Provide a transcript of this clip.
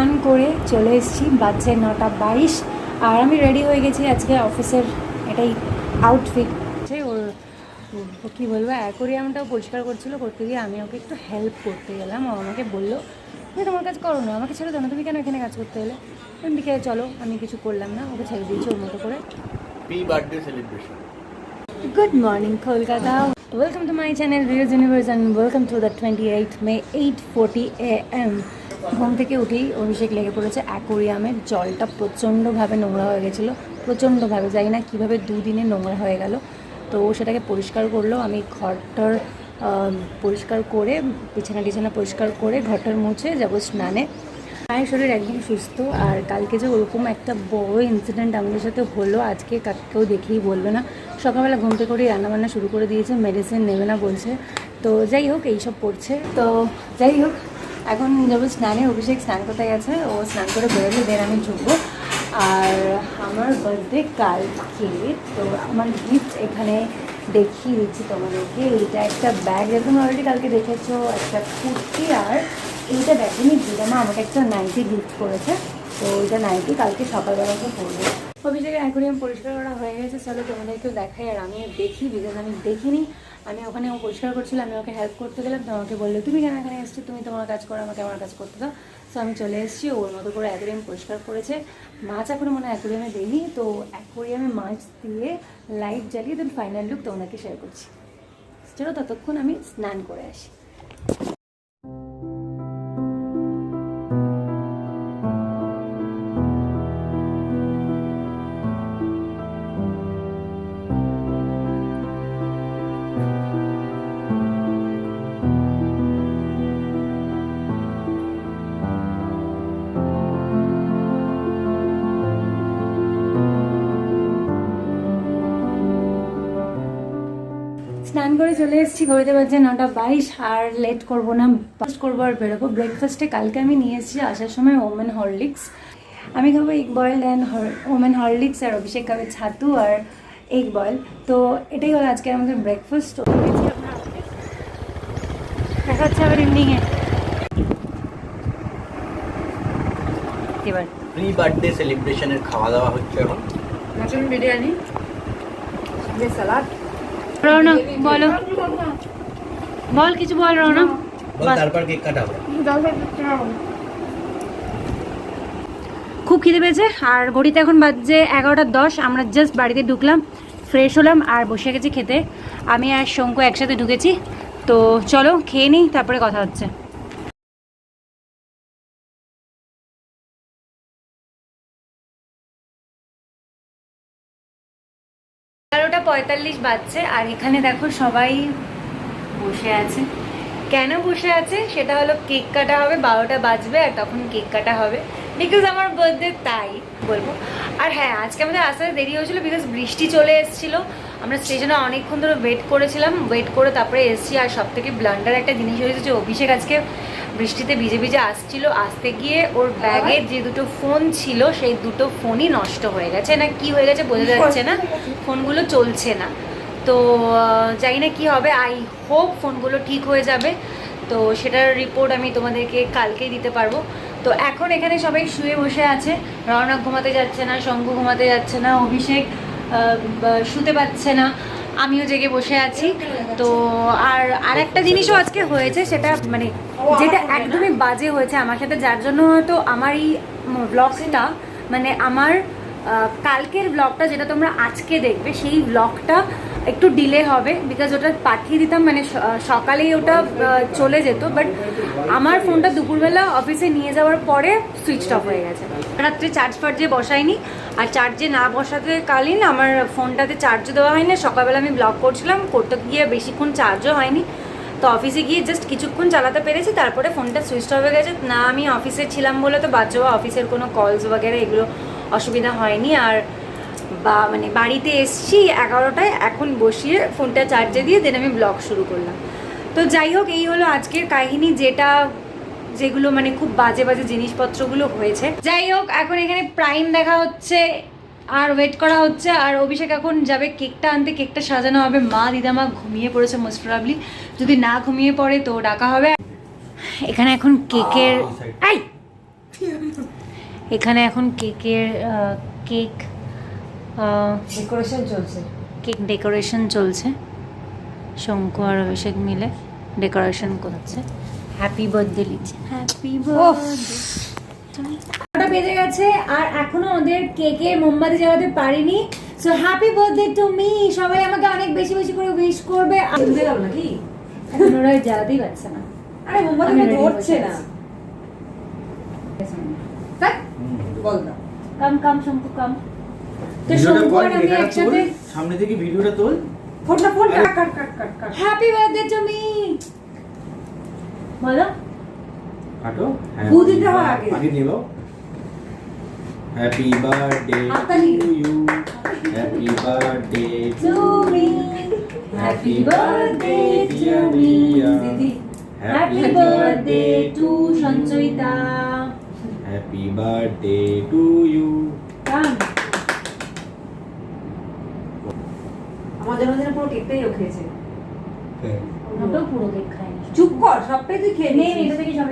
স্নান করে চলে এসেছি, বাজছে 9:22 আর আমি রেডি হয়ে গেছি আজকে অফিসের এটাই আউটফিট। ওর কী বলবো, অ্যাকোরিয়ামটাও পরিষ্কার করতে গিয়ে আমি ওকে একটু হেল্প করতে গেলাম। ও আমাকে বললো তুমি তোমার কাজ করো না, আমাকে ছেড়ে দাও না, তুমি কেন এখানে কাজ করতে এলে? বিকেলে চলো, আমি কিছু করলাম না, ওকে ছেড়ে দিয়েছি ওর মতো করে। Birthday celebration. Good morning, Kolkata. Welcome to my channel, Rios Universe, and welcome to the 28th May, 8:40 AM. ঘুম থেকে উঠেই অভিষেক লেগে পড়েছে অ্যাকোরিয়ামের জলটা প্রচণ্ডভাবে নোংরা হয়ে গেছিলো, প্রচণ্ডভাবে, জানি না কীভাবে দুদিনে নোংরা হয়ে গেল। তো সেটাকে পরিষ্কার করলো, আমি ঘরটার পরিষ্কার করে বিছানা পরিষ্কার করে ঘরটার মুছে যাবো স্নানে। মায়ের শরীর একদম সুস্থ, আর কালকে যে ওরকম একটা বড় ইনসিডেন্ট আমাদের সাথে হলো, আজকে কাকেও দেখেই বলবে না। সকালবেলা ঘুম থেকে করেই রান্নাবান্না শুরু করে দিয়েছে, মেডিসিন নেবে না বলছে। তো যাই হোক, এইসব পড়ছে। তো যাই হোক, এখন যাবো স্নানে। অভিষেক স্নান করতে গেছে, ও স্নান করে বেরোলে দেন আমি ঢুকবো। আর আমার বার্থডে কালকে, তো আমার গিফট এখানে দেখিয়ে দিচ্ছি তোমাদেরকে। এইটা একটা ব্যাগ, যেরকম অলরেডি কালকে দেখেছো, একটা কুর্তি। আর এইটা দেখেনি, দিদামা আমাকে একটা নাইটি গিফট করেছে। তো ওইটা নাইটি কালকে সকালবেলাকে পরবো। অভিষেকের অ্যাকোরিয়াম পরিষ্কার করা হয়ে গেছে, চলো তোমাদেরকেও দেখাই আর আমি দেখি, বিকজ আমি দেখিনি। আমি ওখানে ও পরিষ্কার করছিল, আমি ওকে হেল্প করতে গেলাম। তো আমাকে বললো তুমি কেন এখানে এসছো, তুমি তোমার কাজ করো, আমাকে আমার কাজ করতে দাও। সো আমি চলে এসেছি, ওর মতো করে অ্যাকোরিয়াম পরিষ্কার করেছে। মাছ এখনো মনে হয় অ্যাকোরিয়ামে দিইনি, তো অ্যাকোরিয়ামে মাছ দিয়ে লাইট জ্বালিয়ে দেন ফাইনাল লুক তোমাদেরকে শেয়ার করছি। চলো ততক্ষণ আমি স্নান করে আসি। স্নান করে চলে এসেছি, ঘড়িতে বাজছে 9:22 আর লেট করবো না, ফার্স্ট করবো আর বেরোবো। ব্রেকফাস্টে কালকে আমি নিয়ে এসেছি আসার সময় ওমেন হরলিক্স। আমি খাবো egg boil and women Horlicks, আর অভিষেক খাবে ছাতু আর এগ বয়েল। তো এটাই হলো আজকে আমাদের ব্রেকফাস্ট। দেখা হচ্ছে আবার ইভিনিংয়ে। এবার প্রি বার্থডে সেলিব্রেশনের খাওয়া দাওয়া হচ্ছে এখন। মাটন বিরিয়ানি, যে সালাদ। রৌনক বলো, বল কিছু বল রৌনক। তারপর কেক কাটা হবে। খুব খিদে পেয়েছে, আর ঘড়িতে এখন বাজছে 11:10। আমরা জাস্ট বাড়িতে ঢুকলাম, ফ্রেশ হলাম আর বসে গেছি খেতে। আমি আর শঙ্কু একসাথে ঢুকেছি। তো চলো খেয়ে নিই, তারপরে কথা হচ্ছে। 11:45 বাজছে, আর এখানে দেখো সবাই বসে আছে। কেন বসে আছে সেটা হলো, কেক কাটা হবে, 12টা বাজবে আর তখন কেক কাটা হবে, বিকজ আমার বার্থডে, তাই বলবো। আর হ্যাঁ, আজকে আমাদের আসতে দেরি হয়েছিল বিকজ বৃষ্টি চলে এসেছিলো। আমরা স্টেশনে অনেকক্ষণ ধরে ওয়েট করেছিলাম, ওয়েট করে তারপরে এসেছি। আর সব থেকে ব্লান্ডার একটা জিনিস হয়েছে যে অভিষেক আজকে বৃষ্টিতে ভিজে ভিজে আসছিল, আসতে গিয়ে ওর ব্যাগের যে দুটো ফোন ছিল সেই দুটো ফোনই নষ্ট হয়ে গেছে, না কি হয়ে গেছে বোঝা যাচ্ছে না, ফোনগুলো চলছে না। তো জানি না কী হবে, আই হোপ ফোনগুলো ঠিক হয়ে যাবে। তো সেটার রিপোর্ট আমি তোমাদেরকে কালকেই দিতে পারবো। তো এখন এখানে সবাই শুয়ে বসে আছে, রওনক ঘুমাতে যাচ্ছে না, শঙ্কু ঘুমাতে যাচ্ছে না, অভিষেক শুতে পারছে না, আমিও জেগে বসে আছি। তো আর একটা জিনিসও আজকে হয়েছে, সেটা মানে যেটা একদমই বাজে হয়েছে আমার সাথে, যার জন্য হয়তো আমার এই ব্লগটা, মানে আমার কালকের ব্লগটা যেটা তোমরা আজকে দেখবে, সেই ব্লগটা একটু ডিলে হবে, বিকজ ওটা পাঠিয়ে দিতাম, মানে সকালেই ওটা চলে যেত। বাট আমার ফোনটা দুপুরবেলা অফিসে নিয়ে যাওয়ার পরে সুইচ অফ হয়ে গেছে। রাত্রে চার্জ ফার্জে বসাইনি, আর চার্জে না বসাতে কালীন আমার ফোনটাতে চার্জও দেওয়া হয়নি। সকালবেলা আমি ব্লগ করছিলাম, করতে গিয়ে বেশিক্ষণ চার্জও হয়নি। তো অফিসে গিয়ে জাস্ট কিছুক্ষণ চালাতে পেরেছি, তারপরে ফোনটা সুইচ অফ হয়ে গেছে। না আমি অফিসে ছিলাম বলে তো বাদ যাওয়া, অফিসের কোনো কলস বগেরা এগুলো অসুবিধা হয়নি। আর বা মানে বাড়িতে এসছি 11টায়, এখন বসিয়ে ফোনটা চার্জে দিয়ে দেন আমি ব্লগ শুরু করলাম। তো যাই হোক, এই হলো আজকের কাহিনী, যেগুলো মানে খুব বাজে বাজে জিনিসপত্রগুলো হয়েছে। যাই হোক, এখন এখানে প্রাইম দেখা হচ্ছে আর ওয়েট করা হচ্ছে। আর অভিষেক এখন যাবে কেকটা আনতে, কেকটা সাজানো হবে। মা দিদামা ঘুমিয়ে পড়েছে মোস্ট প্রবাবলি, যদি না ঘুমিয়ে পড়ে তো ডাকা হবে। এখানে এখন কেকের এখানে এখন কেকের কেক ডেকোরেশন চলছে। কেক ডেকোরেশন চলছে। শঙ্কু আর অভিষেক মিলে ডেকোরেশন করছে। হ্যাপি বার্থডে লিচি, হ্যাপি বার্থডে। ওটা বেজে গেছে আর এখনো ওদের কেকের মোমবাতি জ্বালাতে পারিনি। So happy birthday to me. সবাই আমাকে অনেক বেশি বেশি করে উইশ করবে। বুঝতে গেল নাকি? এখন ওরা জ্বালাতেই পারছে না। আরে মোমবাতিটা ধরছে না। তাই বল না। কাম কাম শঙ্কু কাম। তো ভিডিওটা শঙ্কু কর, আর আমি ক্যামেরাটা একসাথে তোল, সামনে থেকে ভিডিওটা তোল। ফোন কাট কাট কাট কাট কাট। হ্যাপি বার্থডে টু মি বলো। কাটো। ফু দিতে হয় আগে। আগে দিয়ে দাও। হ্যাপি বার্থডে হাততালি। To you, happy birthday to me, happy birthday to me দিদি। Happy birthday to Sanchayita. Happy birthday to you. Come. আমার জন্মদিনে পুরো কেকটাই ও খেয়েছে। ওটাও পুরো কেক খায়নি। চুপ কর, সবটাই তুই খেয়ে নেই নিয়েছিস। এটা থেকে সবাই